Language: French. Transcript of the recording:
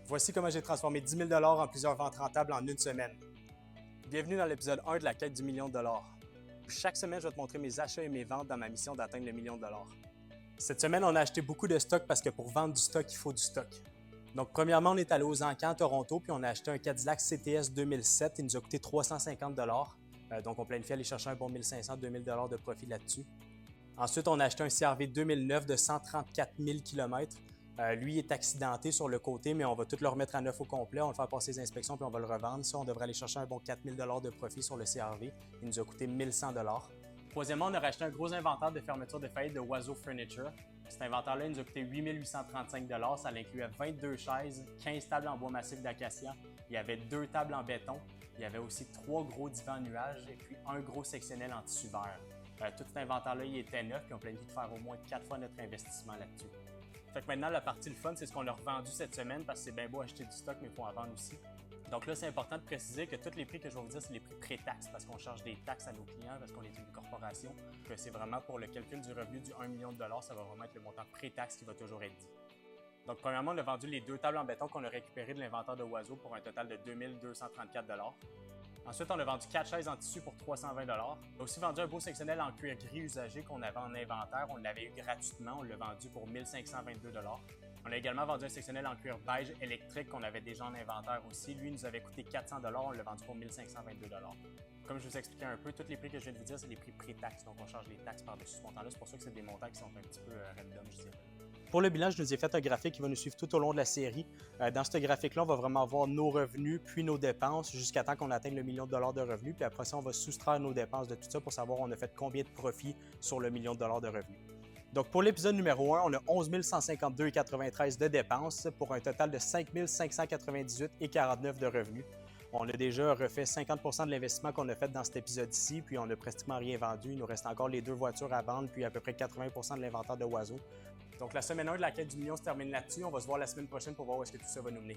Voici comment j'ai transformé 10 000 en plusieurs ventes rentables en une semaine. Bienvenue dans l'épisode 1 de la quête du million de dollars. Chaque semaine, je vais te montrer mes achats et mes ventes dans ma mission d'atteindre le million de dollars. Cette semaine, on a acheté beaucoup de stock parce que pour vendre du stock, il faut du stock. Donc, premièrement, on est allé aux Encans à Toronto, puis on a acheté un Cadillac CTS 2007. Il nous a coûté 350 donc, on planifie aller chercher un bon 1500-2000 de profit là-dessus. Ensuite, on a acheté un CR-V 2009 de 134 000 km. Lui il est accidenté sur le côté, mais on va tout le remettre à neuf au complet. On va le faire passer les inspections puis on va le revendre. Ça, on devrait aller chercher un bon 4 000 de profit sur le CR-V. Il nous a coûté 1100 $. Troisièmement, on a racheté un gros inventaire de fermeture de faillite de Oiseau Furniture. Cet inventaire-là, il nous a coûté 8 835 $. Ça incluait 22 chaises, 15 tables en bois massif d'acacia. Il y avait 2 tables en béton. Il y avait aussi 3 gros divans en nuage et puis un gros sectionnel en tissu vert. Tout cet inventaire-là, il était neuf puis on planifie de faire au moins 4 fois notre investissement là-dessus. Fait que maintenant, la partie le fun, c'est ce qu'on a revendu cette semaine parce que c'est bien beau acheter du stock, mais il faut en vendre aussi. Donc là, c'est important de préciser que tous les prix que je vais vous dire, c'est les prix pré-taxes parce qu'on charge des taxes à nos clients parce qu'on est une corporation. Que c'est vraiment pour le calcul du revenu du 1 million de dollars, ça va vraiment être le montant pré-taxe qui va toujours être dit. Donc, premièrement, on a vendu les 2 tables en béton qu'on a récupérées de l'inventaire de Oiseau pour un total de 2 234 $. Ensuite, on a vendu 4 chaises en tissu pour 320 $. On a aussi vendu un beau sectionnel en cuir gris usagé qu'on avait en inventaire. On l'avait eu gratuitement. On l'a vendu pour 1522 $. On a également vendu un sectionnel en cuir beige électrique qu'on avait déjà en inventaire aussi. Lui, il nous avait coûté 400 $. On l'a vendu pour 1522 $. Comme je vous expliquais un peu, tous les prix que je viens de vous dire, c'est les prix pré-taxes. Donc, on charge les taxes par-dessus ce montant-là. C'est pour ça que c'est des montants qui sont un petit peu random, je dirais. Pour le bilan, je nous ai fait un graphique qui va nous suivre tout au long de la série. Dans ce graphique-là, on va vraiment voir nos revenus puis nos dépenses jusqu'à temps qu'on atteigne le million de dollars de revenus. Puis après ça, on va soustraire nos dépenses de tout ça pour savoir on a fait combien de profit sur le million de dollars de revenus. Donc pour l'épisode numéro 1, on a 11 152,93 de dépenses pour un total de 5 598,49 de revenus. On a déjà refait 50 % de l'investissement qu'on a fait dans cet épisode-ci, puis on n'a pratiquement rien vendu. Il nous reste encore les 2 voitures à vendre, puis à peu près 80 % de l'inventaire de Oiseau. Donc la semaine 1 de la quête du million se termine là-dessus. On va se voir la semaine prochaine pour voir où est-ce que tout ça va nous mener.